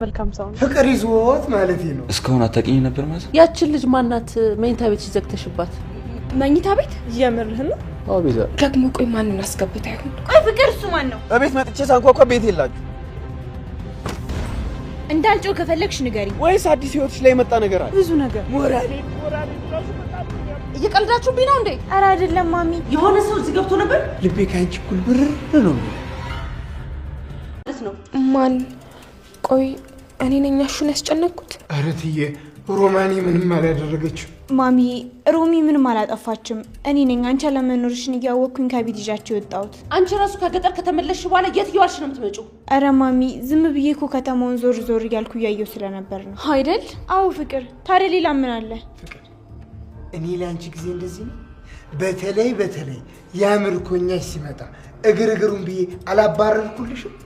መልካም ሰው ነው። ፍቅር ይዞት ማለት ነው። እስካሁን አታውቂኝ ነበር ማለት? ያችን ልጅ ማናት መኝታ ቤት ይዘግተሽባት? መኝታ ቤት የምርህ ነው? አዎ ቤዛ። ደግሞ ቆይ ማንን አስገብታ ይሆን? ቆይ ፍቅር እሱ ማን ነው? እቤት መጥቼ ሳንኳኳ ቤት የላችሁ። እንዳልጮህ ከፈለግሽ ንገሪኝ። ወይስ አዲስ ህይወትሽ ላይ የመጣ ነገር አለ? ብዙ ነገር። ሞራሌ እየቀልዳችሁብኝ ነው እንዴ? ኧረ አይደለም ማሚ። የሆነ ሰው እዚህ ገብቶ ነበር። ልቤ ካንቺ እኩል ብር ነው ነው። ማን? ቆይ እኔ ነኝ አሹን ያስጨነቅኩት? ኧረ ትዬ ሮማኒ ምንም አላደረገችው። ማሚ ሮሚ ምንም አላጠፋችም። እኔ ነኝ አንቺ አለመኖርሽን እያወቅኩኝ ከቤት ይዣቸው የወጣሁት። አንቺ ራሱ ከገጠር ከተመለስሽ በኋላ የት እየዋልሽ ነው የምትመጪው? ኧረ ማሚ ዝም ብዬ እኮ ከተማውን ዞር ዞር እያልኩ እያየሁ ስለነበር ነው። አይደል? አዎ ፍቅር። ታዲያ ሌላ ምን አለ? ፍቅር እኔ ለአንቺ ጊዜ እንደዚህ ነው። በተለይ ያምርኮኛሽ ሲመጣ እግሩን ብዬ አላባረርኩልሽም?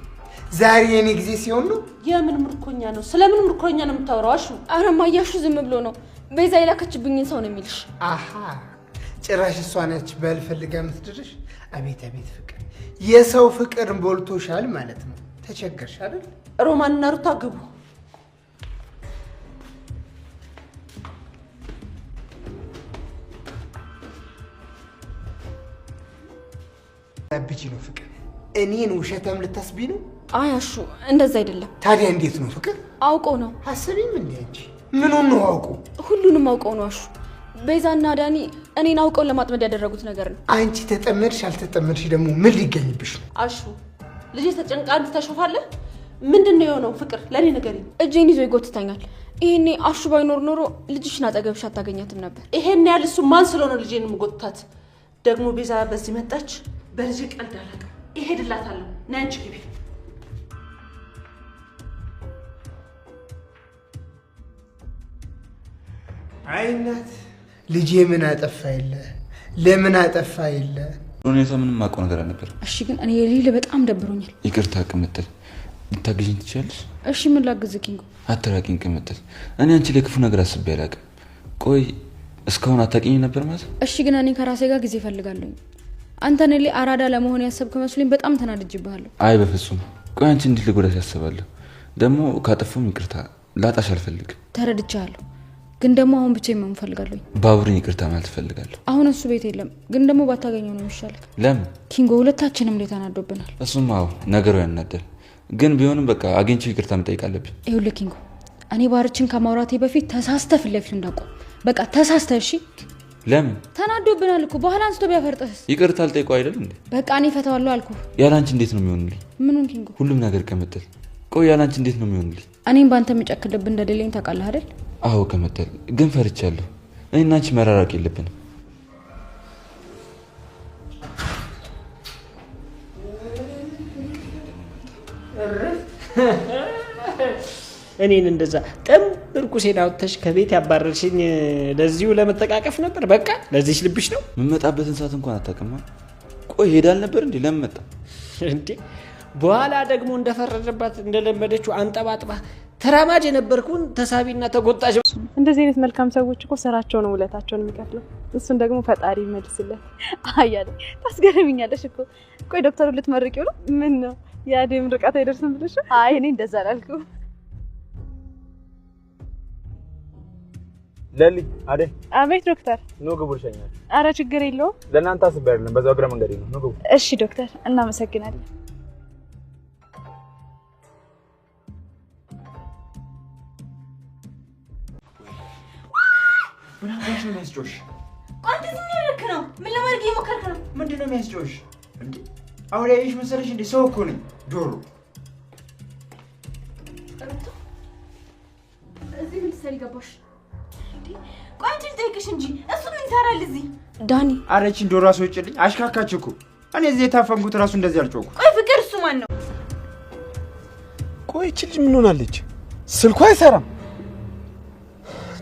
ዛሬ የኔ ጊዜ ሲሆን ነው። የምን ምርኮኛ ነው? ስለምን ምርኮኛ ነው የምታወራው? አሹ ኧረ ማያሹ ዝም ብሎ ነው። ቤዛ የላከችብኝን ሰው ነው የሚልሽ። አሃ ጭራሽ እሷ ነች በልፈልጋ የምትድርሽ። አቤት ፍቅር፣ የሰው ፍቅር ቦልቶሻል ማለት ነው። ተቸገርሽ አይደል? ሮማንና ሩታ ግቡ። አብጂ ነው ፍቅር። እኔን ውሸታም ልታስቢ ነው? አይ አሹ እንደዛ አይደለም። ታዲያ እንዴት ነው ፍቅር? አውቀው ነው። አስቢም እንዴ አንቺ? ምኑን ነው አውቁ? ሁሉንም አውቀው ነው አሹ። ቤዛና ዳኒ እኔን አውቀው ለማጥመድ ያደረጉት ነገር ነው። አንቺ ተጠመድሽ አልተጠመድሽ ደግሞ ምን ሊገኝብሽ ነው? አሹ ልጅ ተጨንቃ አንተ ተሾፋለህ። ምንድነው የሆነው? ፍቅር ለኔ ንገሪኝ። እጄን ይዞ ይጎትተኛል። ይሄኔ አሹ ባይኖር ኖሮ ልጅሽን አጠገብሽ አታገኛትም ነበር። ይሄን ያህል እሱ ማን ስለሆነ ልጄን የምጎትታት? ደግሞ ቤዛ በዚህ መጣች። በልጅ ቀልድ አላውቅም። እሄድላታለሁ። ነይ አንቺ ግቢ። አይ እናት ልጄ ምን አጠፋ የለ ለምን አጠፋ የለ። ሁኔታ ምንም አውቀው ነገር አልነበር። እሺ ግን እኔ ሌላ በጣም ደብሮኛል። ይቅርታ ቅምጥል፣ ልታግዢኝ ትችያለሽ? እሺ ምን ላግዝ ኪንጎ? አትራቂኝ ቅምጥል። እኔ አንቺ ላይ ክፉ ነገር አስቤ አላውቅም። ቆይ እስካሁን አታውቂኝ ነበር ማለት? እሺ ግን እኔ ከራሴ ጋር ጊዜ ፈልጋለሁ። አንተ እኔ ላይ አራዳ ለመሆን ያሰብክ መስሎኝ በጣም ተናድጄብሃለሁ። አይ በፍጹም። ቆይ አንቺ እንዴት ልጎዳሽ ያስባለሁ? ደግሞ ካጠፋሁም ይቅርታ፣ ላጣሽ አልፈልግም። ተረድቻለሁ። ግን ደግሞ አሁን ብቻዬን መሆን ፈልጋለሁ። ባቡርን ይቅርታ ማለት ፈልጋለሁ። አሁን እሱ ቤት የለም። ግን ደግሞ ባታገኘው ነው የሚሻለው። ለምን ኪንጎ? ሁለታችንም ላይ ተናዶብናል። እሱም አዎ ነገሩ ያናደል። ግን ቢሆንም በቃ አግኝቼው ይቅርታ መጠየቅ አለብኝ። ይኸውልህ ኪንጎ፣ እኔ ባርችን ከማውራቴ በፊት ተሳስተህ ፊት ለፊት እንዳቆም። በቃ ተሳስተህ። እሺ ለምን? ተናዶብናል እኮ በኋላ አንስቶ ቢያፈርጥህስ? ይቅርታ አልጠይቀው አይደል እንዴ? በቃ እኔ ፈታዋለሁ አልኩህ። ያላንቺ እንዴት ነው የሚሆንልኝ? ምኑን ኪንጎ? ሁሉም ነገር ከመተል። ቆይ ያላንቺ እንዴት ነው የሚሆንልኝ? እኔም ባንተ የምጨክልብህ እንደሌለኝ ታውቃለህ አይደል? አዎ ከመተል። ግን ፈርቻለሁ። እኔና አንቺ መራራቅ የለብንም። እኔን እንደዛ ጥምብርኩሴን አውጥተሽ ከቤት ያባረርሽኝ ለዚሁ ለመጠቃቀፍ ነበር? በቃ ለዚህሽ ልብሽ ነው? የምመጣበትን ሰዓት እንኳን አታውቅም። ቆይ ሄዳል ነበር እንዴ? ለምን መጣ እንዴ? በኋላ ደግሞ እንደፈረደባት እንደለመደችው አንጠባጥባ ተራማጅ የነበርኩን ተሳቢና ተጎጣሽ። እንደዚህ አይነት መልካም ሰዎች እኮ ስራቸው ነው ውለታቸውን የሚከፍለው። እሱን ደግሞ ፈጣሪ ይመልስለት። አያለ ታስገርምኛለሽ እኮ። ቆይ ዶክተሩ ልትመርቂው ነው? ምን ነው ያዴም ርቀት አይደርስም ብለሽ? አይ እኔ እንደዛ አላልኩም። ለሊ አይደል? አቤት ዶክተር። ኑ ግቡ ልሸኛል። አረ ችግር የለውም። ለእናንተ አስቤ አይደለም፣ በዛው እግረ መንገዴ ነው። ኑ ግቡ። እሺ ዶክተር እናመሰግናለን። ምን አባሽ ነው የሚያስጮሽ? አንተ ዝም ያልክ ነው? ምን ለማድረግ እየሞከርክ ነው? ምንድን ነው የሚያስጮሽ? እንዴ አሁን ያይሽ መሰለሽ እንዴ? ሰው እኮ ነኝ ዶሮ። እዚህ ምን ትሰሪ ገባሽ? ቆይ አንቺ ልጠይቅሽ እንጂ እሱ ምን ይሰራል እዚህ? ዳኒ አረችን ዶሮ አስወጭልኝ። አሽካካች እኮ እኔ እዚህ የታፈንኩት ራሱ እንደዚህ አልጮኩ። ቆይ ፍቅር እሱ ማን ነው? ቆይ እቺ ልጅ ምን ሆናለች? ስልኳ አይሰራም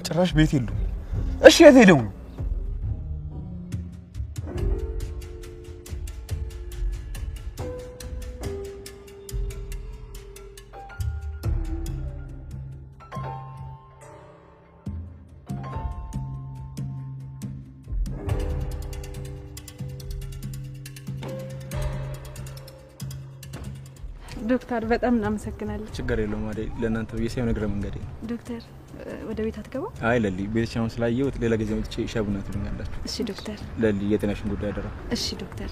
ጭራሽ። ቤት የሉም። እሺ የት ሄደው ነው? ዶክተር በጣም እናመሰግናለን። ችግር የለውም አይደል? ለእናንተ በየሳይው ነገር መንገድ ነው። ዶክተር ወደ ቤት አትገባ? አይ ለሊ ቤተቻውን ስላየሁት ሌላ ጊዜ መጥቼ ሻይ ቡና ትሉኛላችሁ። እሺ ዶክተር። ለሊ የጤናሽን ጉዳይ አደራ። እሺ ዶክተር።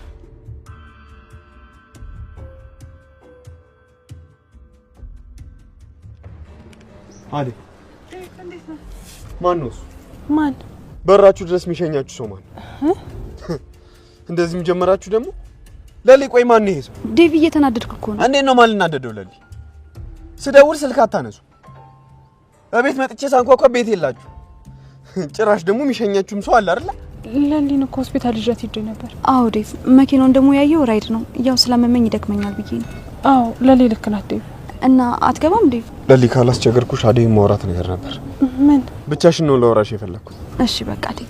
አዴ ማን ነው? ማን? በራችሁ ድረስ የሚሸኛችሁ ሰው ማን? እንደዚህም ጀመራችሁ ደግሞ? ለሊ ቆይ ማን ነው ይሄ ሰው? ዴቭ እየተናደድኩ እኮ ነው። እንዴት ነው ማልናደደው? ለሊ ስደውል ስልክ አታነሱ። በቤት መጥቼ ሳንኳኳ ቤት የላችሁ። ጭራሽ ደግሞ የሚሸኛችሁም ሰው አለ አይደል? ለሊን እኮ ሆስፒታል ይዣት ሄጄ ነበር። አዎ ዴቭ፣ መኪናውን ደግሞ ያየው ራይድ ነው። ያው ስላመመኝ ይደክመኛል ብዬ ነው። አዎ ለሊ ልክ ናት ዴቭ። እና አትገባም ዴቭ? ለሊ ካላስቸገርኩሽ አዴ ማውራት ነገር ነበር። ምን? ብቻሽን ነው ለወራሽ የፈለኩት። እሺ በቃ ዴቭ።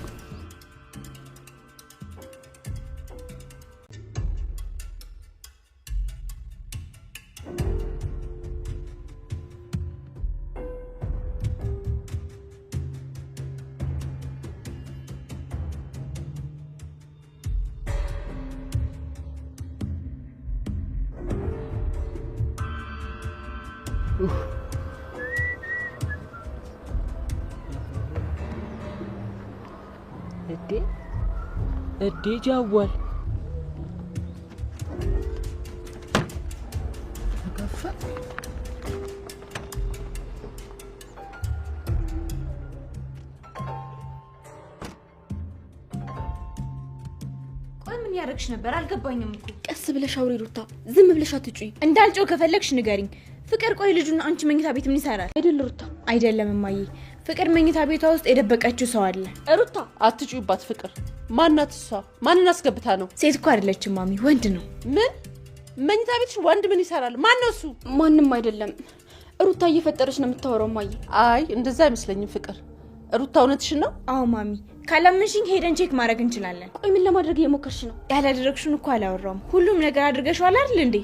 እዴ ጃዋል ቆይ ምን ያረግሽ ነበር? አልገባኝም እኮ። ቀስ ብለሽ አውሪ ሩታ፣ ዝም ብለሽ አትጩይ። እንዳልጨው ከፈለግሽ ንገሪኝ። ፍቅር ቆይ ልጁን አንቺ መኝታ ቤት ምን ይሰራል? አይደል ሩታ? አይደለም እማዬ፣ ፍቅር መኝታ ቤቷ ውስጥ የደበቀችው ሰው አለ። ሩታ አትጩይባት። ፍቅር ማናት እሷ? ማንን አስገብታ ነው? ሴት እኮ አይደለችም ማሚ፣ ወንድ ነው። ምን መኝታ ቤትሽ ወንድ ምን ይሰራል? ማን ነው እሱ? ማንም አይደለም። ሩታ እየፈጠረች ነው የምታወራው ማየ። አይ እንደዛ አይመስለኝም ፍቅር። ሩታ እውነትሽን ነው? አዎ ማሚ፣ ካላመንሽኝ ሄደን ቼክ ማድረግ እንችላለን። ቆይ ምን ለማድረግ እየሞከርሽ ነው? ያላደረግሽውን እኮ አላወራውም። ሁሉም ነገር አድርገሽዋል አይደል እንዴ?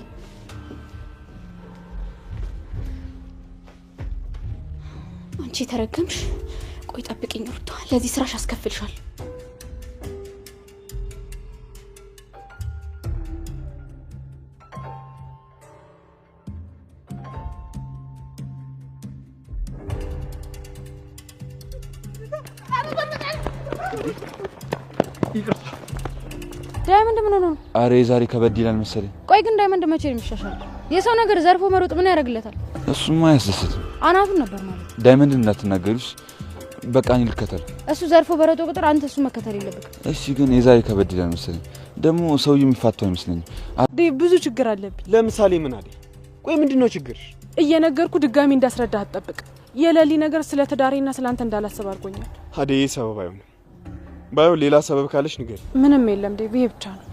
አንቺ ተረገምሽ። ቆይ ጠብቂኝ ሩታ፣ ለዚህ ስራሽ አስከፍልሻል። ዳይመንድ ምን ሆነ ነው? አሬ ዛሬ ከበድ ይላል መሰለኝ። ቆይ ግን ዳይመንድ መቼ ነው የሚሻሻል? የሰው ነገር ዘርፎ መሮጥ ምን ያደርግለታል? እሱማ አያስደስትም። አናቱን ነበር ማለት። ዳይመንድ እንዳትናገሪሽ፣ በቃ እኔ ልከተል። እሱ ዘርፎ በሮጦ ቁጥር አንተ እሱ መከተል የለብህ። እሺ ግን የዛሬ ከበድ ይላል መሰለኝ። ደግሞ ሰውዬው የሚፋታው አይመስለኝም። ዴቭ ብዙ ችግር አለብኝ። ለምሳሌ ምን አለ? ቆይ ምንድነው ችግር? እየነገርኩ ድጋሚ እንዳስረዳህ አትጠብቅ። የለሊ ነገር ስለ ትዳሬና ስላንተ እንዳላስብ አድርጎኛል። አዴ ሰበብ አይሆንም። ባይሆን ሌላ ሰበብ ካለሽ ንገሪ። ምንም የለም ዴቭ፣ ይሄ ብቻ ነው።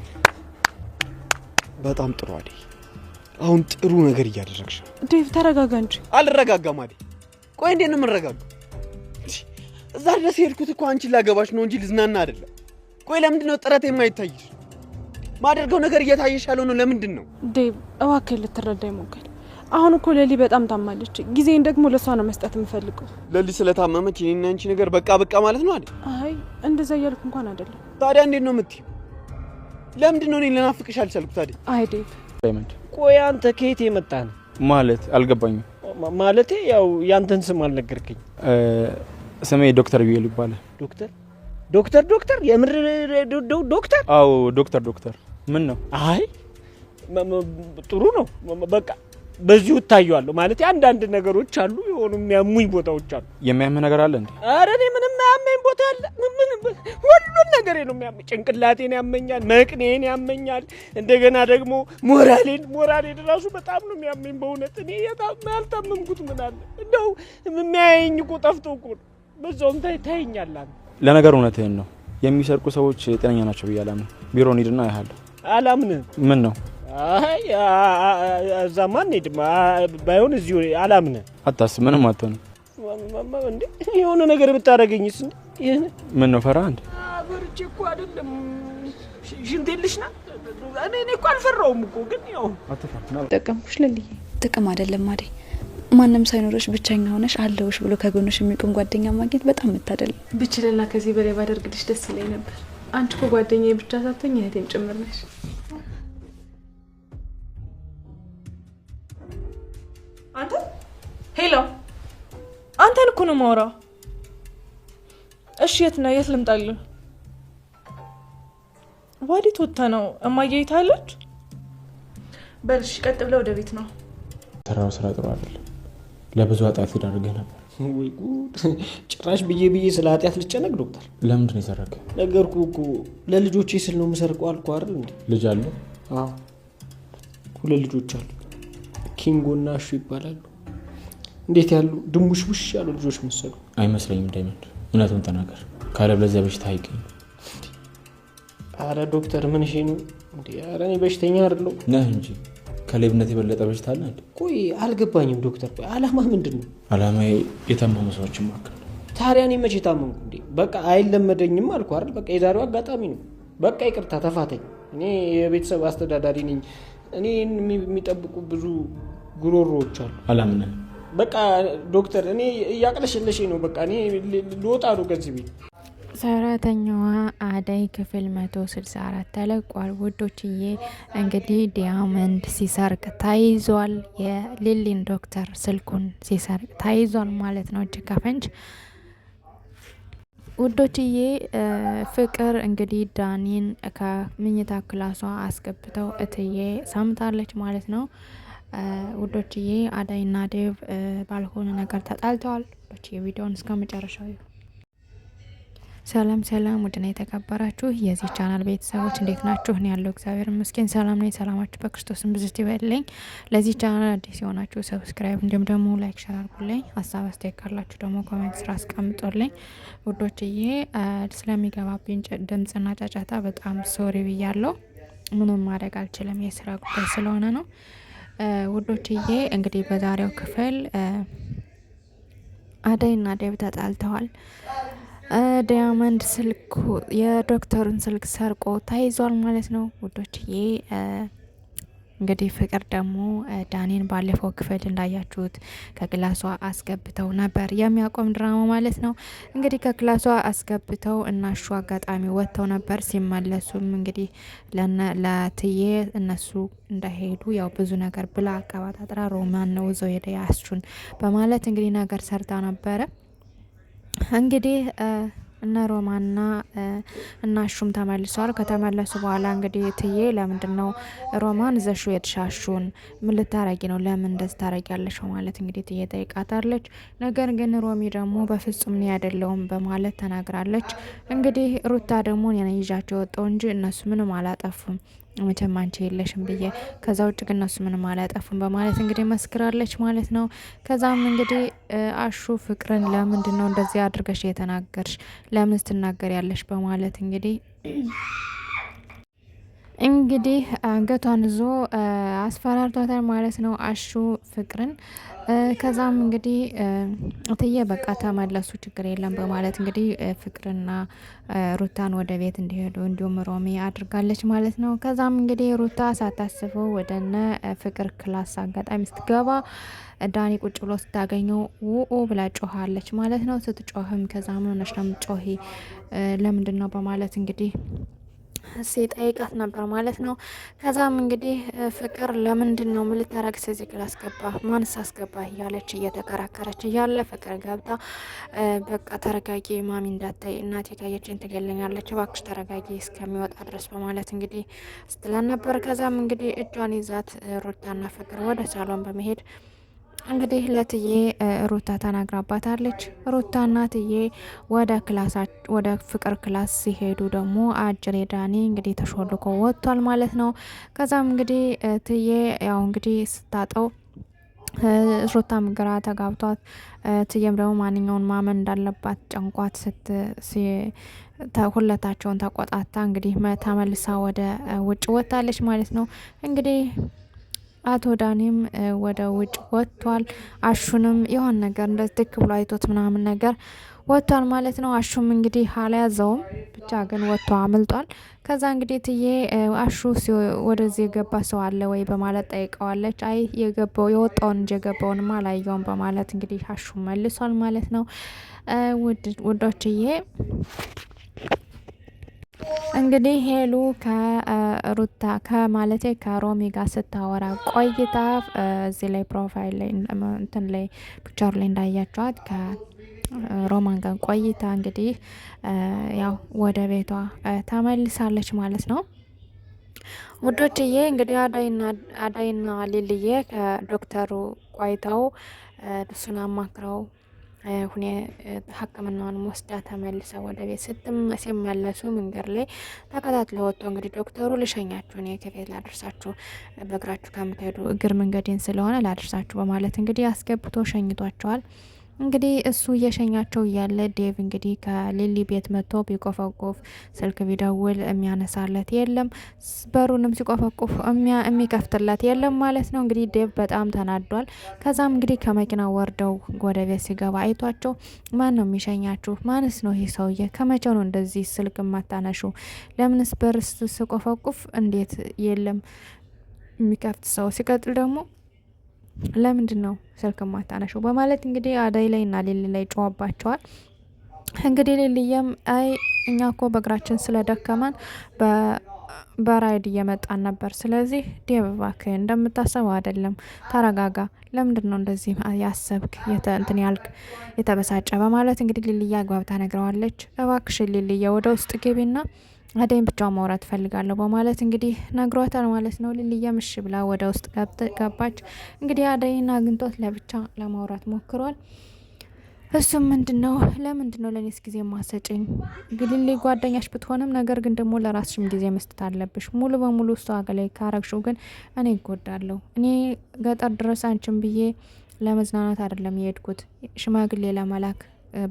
በጣም ጥሩ አዴ፣ አሁን ጥሩ ነገር እያደረግሽ ነው። ዴቭ ተረጋጋ እንጂ። አልረጋጋም አዴ። ቆይ እንዴት ነው የምንረጋጋው? እዛ ድረስ ሄድኩት እኮ አንቺን ላገባሽ ነው እንጂ ልዝናና አይደለም። ቆይ ለምንድን ነው ጥረት የማይታይሽ? ማደርገው ነገር እየታየሽ ያለው ነው ለምንድን ነው? ዴቭ እባክህ ልትረዳ ይሞክር። አሁን እኮ ለሊ በጣም ታማለች። ጊዜን ደግሞ ለሷ ነው መስጠት የምፈልገው። ለሊ ስለታመመች እኔና አንቺ ነገር በቃ ማለት ነው አይደል? አይ እንደዛ እያልኩ እንኳን አይደለም። ታዲያ እንዴት ነው የምትይው? ለምንድን ነው እኔን ልናፍቅሽ አልቻልኩት ታዲያ? አይ ዴቭ፣ ዳይመንድ ቆይ አንተ ከየት የመጣህ ነው? ማለት አልገባኝም። ማለቴ ያው ያንተን ስም አልነገርከኝ። ስሜ ዶክተር ቢኤል ይባላል። ዶክተር የምር ዶክተር? አዎ ዶክተር። ምን ነው? አይ ጥሩ ነው በቃ በዚሁ እታየዋለሁ። ማለት አንዳንድ ነገሮች አሉ፣ የሆኑ የሚያሙኝ ቦታዎች አሉ። የሚያምህ ነገር አለ እንዴ? ኧረ እኔ ምንም የሚያመኝ ቦታ አለ? ሁሉም ነገሬ ነው የሚያመኝ። ጭንቅላቴን ያመኛል፣ መቅኔን ያመኛል፣ እንደገና ደግሞ ሞራሌን ራሱ በጣም ነው የሚያመኝ። በእውነት እኔ ያልታመምኩት ምን አለ? እንደው የሚያየኝ እኮ ጠፍቶ እኮ ነው። በዛውም ታየኛለህ። ለነገሩ እውነትህን ነው። የሚሰርቁ ሰዎች ጤነኛ ናቸው ብዬ አላምንም። ቢሮ እንሂድና አያለሁ። አላምንም። ምን ነው? አይ እዛማ እንሂድማ። ባይሆን እዚሁ አላምንም። አታስብ፣ ምንም አትሆንም። እንዴ የሆነ ነገር ብታረገኝስ? እንዴ ምን ነው ፈራህ እንዴ? አበርቼ እኮ አይደለም ሽንቴልሽ ና እኔ እኮ አልፈራውም እኮ ግን ያው አትፈራ። ተጠቀምኩሽ ለልዬ። ጥቅም አይደለም አይደል? ማንም ሳይኖርሽ ብቻኛ ሆነሽ አለውሽ ብሎ ከጎንሽ የሚቆም ጓደኛ ማግኘት በጣም መታደል። ብችልና ከዚህ በላይ ባደርግልሽ ደስ ይለኝ ነበር። አንቺ እኮ ጓደኛዬ ብቻ ሳትሆኝ እህቴም ጭምር ነሽ። ጥቅም አይደለም አይደል? ማንም ሳይኖርሽ ብቻኛ ሆነሽ አለውሽ ብሎ ከጎንሽ የሚቆም ጓደኛ ማግኘት በጣም መታደል። ብችልና ከዚህ በላይ ባደርግልሽ ደስ ይለኝ ነበር። አንቺ እኮ ጓደኛዬ ብቻ ሳትሆኝ እህቴም ጭምር ነሽ። ሄሎ፣ አንተን እኮ ነው የማወራው። እሺ የት ነህ? የት ልምጣልህ? ወዴት ወጥተህ ነው? እማዬ አይታለች? በል እሺ፣ ቀጥ ብለህ ወደ ቤት ነው። ተራው ስራ ጥሩ አይደለም። ለብዙ ኃጢአት ልዳርገህ ነበር። ወይ ጉድ! ጭራሽ ብዬ ስለ ኃጢአት ልጨነቅ ዶክተር። ለምንድን ነው የሰረከው? ነገርኩህ እኮ ለልጆቼ ስል ነው የምሰርቀው አልኩህ አይደል እንዴ? ልጅ አለ? አዎ 2 ልጆች አሉ። ኪንጎና አሹ ይባላሉ። እንዴት ያሉ ድንቡሽቡሽ ያሉ ልጆች መሰሉ። አይመስለኝም ዳይመንድ፣ እውነቱን ተናገር። ካለበለዚያ በሽታ አይገኝ። አረ ዶክተር ምን እሺ ነው እንዴ? አረ እኔ በሽተኛ አይደለሁ ነህ እንጂ ከሌብነት የበለጠ በሽታ አለ እንዴ? ቆይ አልገባኝም ዶክተር። ቆይ አላማ ምንድን ነው? አላማዬ የታመሙ ሰዎችን ማከም። ታዲያ እኔ መቼ ታመምኩ እንዴ? በቃ አይለመደኝም አልኩ አይደል? በቃ የዛሬው አጋጣሚ ነው። በቃ ይቅርታ ተፋተኝ። እኔ የቤተሰብ አስተዳዳሪ ነኝ። እኔ የሚጠብቁ ብዙ ጉሮሮዎች አሉ። አላምነህ። በቃ ዶክተር እኔ እያቅለሸለሸኝ ነው። በቃ እኔ ልወጣ ነው ከዚህ ቤት። ሰራተኛዋ አደይ ክፍል 164 ተለቋል። ውዶችዬ እንግዲህ ዲያመንድ ሲሰርቅ ተይዟል። የሊሊን ዶክተር ስልኩን ሲሰርቅ ተይዟል ማለት ነው፣ እጅ ከፈንጅ ውዶችዬ። ፍቅር እንግዲህ ዳኒን ከምኝታ ክላሷ አስገብተው እትዬ ሰምታለች ማለት ነው። ውዶችዬ አደይና ዴቭ ባልሆነ ነገር ተጣልተዋል። ውዶችዬ ቪዲዮውን እስከ መጨረሻው ይሁ። ሰላም ሰላም፣ ውድና የተከበራችሁ የዚህ ቻናል ቤተሰቦች እንዴት ናችሁ? እኔ ያለው እግዚአብሔር ይመስገን ሰላም ነኝ። ሰላማችሁ በክርስቶስም ብዝት ይበልልኝ። ለዚህ ቻናል አዲስ የሆናችሁ ሰብስክራይብ እንዲሁም ደግሞ ላይክ ሸር አድርጉልኝ። ሀሳብ አስተያየት ካላችሁ ደግሞ ኮሜንት ስራ አስቀምጡልኝ። ውዶችዬ ስለሚገባብኝ ድምጽና ጫጫታ በጣም ሶሪ ብያለሁ። ምንም ማድረግ አልችልም፣ የስራ ጉዳይ ስለሆነ ነው። ውዶችዬ እንግዲህ በዛሬው ክፍል አደይና ዴቭ ተጣልተዋል። ዲያመንድ ስልኩ የዶክተሩን ስልክ ሰርቆ ተይዟል ማለት ነው ውዶችዬ። እንግዲህ ፍቅር ደግሞ ዳኒን ባለፈው ክፍል እንዳያችሁት ከክላሷ አስገብተው ነበር፣ የሚያቆም ድራማ ማለት ነው። እንግዲህ ከክላሷ አስገብተው እናሹ አጋጣሚ ወጥተው ነበር። ሲመለሱም እንግዲህ ለትዬ እነሱ እንዳይሄዱ ያው ብዙ ነገር ብላ አቀባጣጥራ ሮማን ነው ይዘው ሄደ ያሹን በማለት እንግዲህ ነገር ሰርታ ነበረ። እንግዲህ እነ ሮማና እናሹም ተመልሰዋል። ከተመለሱ በኋላ እንግዲህ ትዬ ለምንድነው ሮማን ዘሹ የድሻሹን ምን ልታረጊ ነው? ለምን እንደዚህ ታረጊያለሽ? ማለት እንግዲህ ትዬ ጠይቃታለች። ነገር ግን ሮሚ ደግሞ በፍጹም እኔ አይደለሁም በማለት ተናግራለች። እንግዲህ ሩታ ደግሞ እኔ ይዣቸው ወጣው እንጂ እነሱ ምንም አላጠፉም፣ መቼም አንቺ የለሽም ብዬ ከዛ ውጭ ግን እነሱ ምንም አላጠፉም በማለት እንግዲህ መስክራለች ማለት ነው። ከዛም እንግዲህ አሹ ፍቅርን ለምንድን ነው እንደዚህ አድርገሽ የተናገርሽ? ለምን ስትናገር ያለሽ? በማለት እንግዲህ አንገቷን ይዞ አስፈራርቷታል ማለት ነው አሹ ፍቅርን። ከዛም እንግዲህ እትዬ በቃ ተመለሱ ችግር የለም በማለት እንግዲህ ፍቅርና ሩታን ወደ ቤት እንዲሄዱ እንዲሁም ሮሚ አድርጋለች ማለት ነው። ከዛም እንግዲህ ሩታ ሳታስበው ወደነ ፍቅር ክላስ አጋጣሚ ስትገባ ዳኒ ቁጭ ብሎ ስታገኘው ውኡ ብላ ጮሃለች ማለት ነው። ስትጮህም ከዛ ምን ሆነሽ ነው የምትጮሂ? ለምንድን ነው በማለት እንግዲህ ሲጠይቃት ነበር ማለት ነው። ከዛም እንግዲህ ፍቅር ለምንድን ነው ምን ልታረግ እዚህ ክላስ ገባ? ማንስ አስገባ? እያለች እየተከራከረች እያለ ፍቅር ገብታ በቃ ተረጋጊ ማሚ እንዳታይ እናቴ ካየችኝ ትገለኛለች፣ እባክሽ ተረጋጊ እስከሚወጣ ድረስ በማለት እንግዲህ ስትላን ነበር። ከዛም እንግዲህ እጇን ይዛት ሩታና ፍቅር ወደ ሳሎን በመሄድ እንግዲህ ለትዬ ሩታ ተናግራባታለች። ሩታና ትዬ ወደ ፍቅር ክላስ ሲሄዱ ደግሞ አጅሬ ዳኒ እንግዲህ ተሾልኮ ወጥቷል ማለት ነው። ከዛም እንግዲህ ትዬ ያው እንግዲህ ስታጠው ሩታም ግራ ተጋብቷት ትዬም ደግሞ ማንኛውን ማመን እንዳለባት ጨንቋት ሁለታቸውን ተቆጣታ እንግዲህ ተመልሳ ወደ ውጭ ወጥታለች ማለት ነው። እንግዲህ አቶ ዳኒም ወደ ውጭ ወጥቷል። አሹንም የሆነ ነገር እንደዚህ ትክ ብሎ አይቶት ምናምን ነገር ወጥቷል ማለት ነው። አሹም እንግዲህ አልያዘውም ብቻ ግን ወጥቶ አምልጧል። ከዛ እንግዲህ ትዬ አሹ ወደዚህ የገባ ሰው አለ ወይ በማለት ጠይቀዋለች። አይ የወጣውን እንጂ የገባውንማ አላየውም በማለት እንግዲህ አሹ መልሷል ማለት ነው። ውዶችዬ እንግዲህ ሄሉ ከሩታ ከማለቴ ከሮሚ ጋር ስታወራ ቆይታ እዚህ ላይ ፕሮፋይል ላይ እንትን ላይ ፒክቸር ላይ እንዳያቸዋት ከሮማን ጋር ቆይታ እንግዲህ ያው ወደ ቤቷ ተመልሳለች ማለት ነው። ውዶችዬ እንግዲህ አዳይና ሊልዬ ከዶክተሩ ቆይተው እሱን አማክረው ሕክምናውን ወስዳ ተመልሰው ወደ ቤት ሲመለሱ መንገድ ላይ ተከታትለው ወጥቶ እንግዲህ ዶክተሩ ልሸኛችሁ እኔ ከቤት ላደርሳችሁ በእግራችሁ ከምትሄዱ እግር መንገዴን ስለሆነ ላደርሳችሁ በማለት እንግዲህ አስገብቶ ሸኝቷቸዋል። እንግዲህ እሱ እየሸኛቸው እያለ ዴቭ እንግዲህ ከሊሊ ቤት መጥቶ ቢቆፈቆፍ ስልክ ቢደውል የሚያነሳለት የለም፣ በሩንም ሲቆፈቆፍ የሚከፍትለት የለም ማለት ነው። እንግዲህ ዴቭ በጣም ተናዷል። ከዛም እንግዲህ ከመኪና ወርደው ወደ ቤት ሲገባ አይቷቸው ማን ነው የሚሸኛችሁ? ማንስ ነው ይህ ሰውዬ? ከመቼ ነው እንደዚህ ስልክ ማታነሹ? ለምንስ በር ስቆፈቁፍ እንዴት የለም የሚከፍት ሰው? ሲቀጥል ደግሞ ለምንድን ነው ስልክ ማታነሹ? በማለት እንግዲህ አዳይ ላይ እና ሊሊ ላይ ጮኸባቸዋል። እንግዲህ ሊልየም አይ እኛ እኮ በእግራችን ስለደከመን በራይድ እየመጣን ነበር። ስለዚህ ዴቭ እባክህ እንደምታሰበው አይደለም፣ ተረጋጋ። ለምንድን ነው እንደዚህ ያሰብክ እንትን ያልክ የተበሳጨ? በማለት እንግዲህ ሊልያ አግባብታ ነግረዋለች። እባክሽ ሊልያ ወደ ውስጥ ግቢና አደይን ብቻ ማውራት ፈልጋለሁ በማለት እንግዲህ ነግሯታል ማለት ነው። ሊልያ ምሽ ብላ ወደ ውስጥ ገባች። እንግዲህ አደይን አግኝቶት ለብቻ ለማውራት ሞክሯል። እሱም ምንድነው ለምንድነው ለኔስ ጊዜ ማሰጭኝ? ሊሊ ጓደኛሽ ብትሆንም ነገር ግን ደግሞ ለራስሽም ጊዜ መስጠት አለብሽ። ሙሉ በሙሉ እሷ ላይ ካረግሽው ግን እኔ እጎዳለሁ። እኔ ገጠር ድረስ አንቺን ብዬ ለመዝናናት አይደለም የሄድኩት ሽማግሌ ለመላክ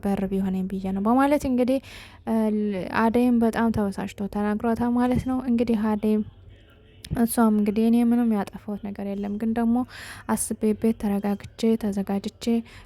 በር ቢሆነኝ ብዬ ነው በማለት እንግዲህ አደይም በጣም ተበሳጭቶ ተናግሯታል ማለት ነው። እንግዲህ አደይም እሷም እንግዲህ እኔ ምንም ያጠፋሁት ነገር የለም፣ ግን ደግሞ አስቤበት ተረጋግቼ ተዘጋጅቼ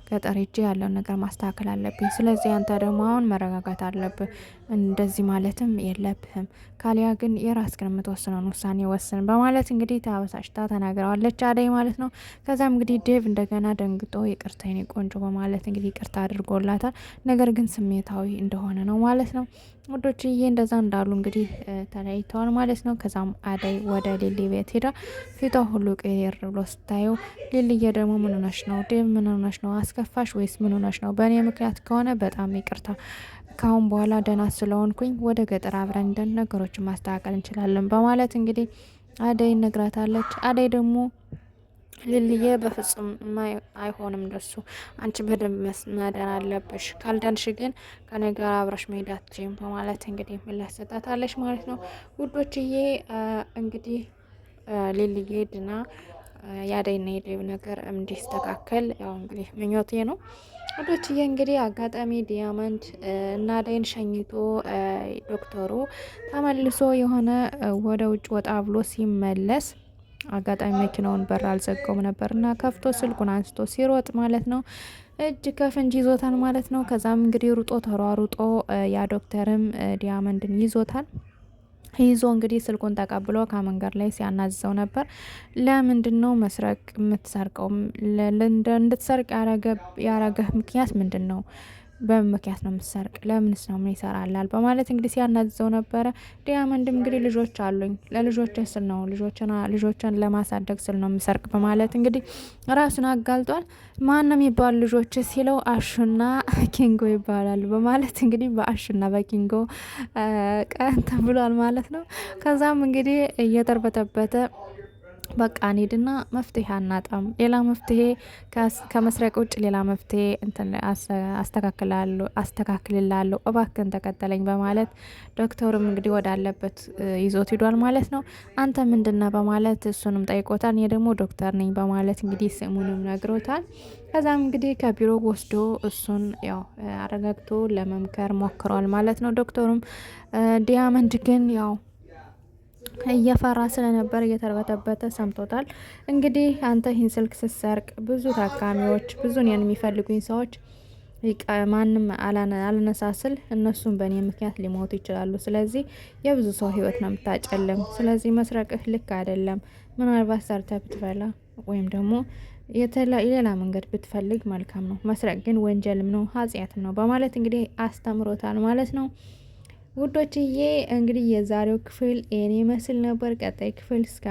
ገጠር ሄጄ ያለውን ነገር ማስተካከል አለብኝ። ስለዚህ አንተ ደግሞ አሁን መረጋጋት አለብህ፣ እንደዚህ ማለትም የለብህም። ካሊያ ግን የራስህን የምትወስነውን ውሳኔ ወስን በማለት እንግዲህ ተበሳጭታ ተናግረዋለች አደይ ማለት ነው። ከዛም እንግዲህ ዴቭ እንደገና ደንግጦ ይቅርታ የኔ ቆንጆ በማለት እንግዲህ ይቅርታ አድርጎላታል። ነገር ግን ስሜታዊ እንደሆነ ነው ማለት ነው። ወዶችዬ እንደዛ እንዳሉ እንግዲህ ተለያይተዋል ማለት ነው። ከዛም አደይ ወደ ሊሊ ቤት ሄዳ ፊቷ ሁሉ ቀየር ብሎ ስታየው ሊልዬ ደግሞ ምን ሆነሽ ነው ዴቭ? ምን ሆነሽ ነው? አስከፋሽ ወይስ ምን ሆነሽ ነው? በእኔ ምክንያት ከሆነ በጣም ይቅርታ፣ ካሁን በኋላ ደህና ስለሆንኩኝ ወደ ገጠር አብረን እንደን ነገሮችን ማስተካከል እንችላለን በማለት እንግዲህ አደይ ነግራታለች። አደይ ደግሞ ሊልዬ በፍጹም አይሆንም እንደሱ፣ አንቺ በደንብ መዳን አለብሽ፣ ካልዳንሽ ግን ከኔ ጋር አብረሽ መሄድ አትችይም በማለት እንግዲህ ምላሽ ሰጣታለች ማለት ነው። ውዶችዬ እንግዲህ ሊልዬ ድና የአደይና የዴቭ ነገር እንዲስተካከል ያው እንግዲህ ምኞቴ ነው። ውዶችዬ እንግዲህ አጋጣሚ ዲያመንድ እና አደይን ሸኝቶ ዶክተሩ ተመልሶ የሆነ ወደ ውጭ ወጣ ብሎ ሲመለስ አጋጣሚ መኪናውን በር አልዘጋውም ነበር እና ከፍቶ ስልኩን አንስቶ ሲሮጥ ማለት ነው እጅ ከፍንጅ ይዞታል ማለት ነው። ከዛም እንግዲህ ሩጦ ተሯሩጦ ያ ዶክተርም ዲያመንድን ይዞታል። ይዞ እንግዲህ ስልኩን ተቀብሎ ከመንገድ ላይ ሲያናዝዘው ነበር። ለምንድን ነው መስረቅ የምትሰርቀው? እንድትሰርቅ ያረገህ ምክንያት ምንድን ነው? በምን ምክንያት ነው የምትሰርቅ? ለምንስ ነው ምን ይሰራላል? በማለት እንግዲህ ሲያናዝዘው ነበረ። ዲያመንድም እንግዲህ ልጆች አሉኝ ለልጆች ስል ነው ልጆችን ለማሳደግ ስል ነው የምሰርቅ በማለት እንግዲህ ራሱን አጋልጧል። ማንም የሚባሉ ልጆች ሲለው አሹና ኪንጎ ይባላሉ በማለት እንግዲህ በአሹና በኪንጎ ቀን ተብሏል ማለት ነው። ከዛም እንግዲህ እየተርበተበተ በቃ እንሂድና መፍትሄ አናጣም፣ ሌላ መፍትሄ ከመስረቅ ውጭ ሌላ መፍትሄ እንትን አስተካክልላለሁ፣ እባክን ተከተለኝ በማለት ዶክተሩም እንግዲህ ወዳለበት ይዞት ሂዷል ማለት ነው። አንተ ምንድነው በማለት እሱንም ጠይቆታል። እኔ ደግሞ ዶክተር ነኝ በማለት እንግዲህ ስሙንም ነግሮታል። ከዛም እንግዲህ ከቢሮ ወስዶ እሱን ያው አረጋግቶ ለመምከር ሞክሯል ማለት ነው። ዶክተሩም ዲያመንድ ግን ያው እየፈራ ስለነበር እየተርበተበተ ሰምቶታል። እንግዲህ አንተ ይህን ስልክ ስትሰርቅ ብዙ ታካሚዎች ብዙ እኔን የሚፈልጉኝ ሰዎች ማንም አልነሳስል እነሱም በእኔ ምክንያት ሊሞቱ ይችላሉ። ስለዚህ የብዙ ሰው ህይወት ነው የምታጨልም። ስለዚህ መስረቅህ ልክ አይደለም። ምናልባት ሰርተህ ብትበላ ወይም ደግሞ የሌላ መንገድ ብትፈልግ መልካም ነው። መስረቅ ግን ወንጀልም ነው ኃጢአትም ነው በማለት እንግዲህ አስተምሮታል ማለት ነው። ውዶችዬ እንግዲህ የዛሬው ክፍል ይሄን ይመስል ነበር። ቀጣይ ክፍል እስከ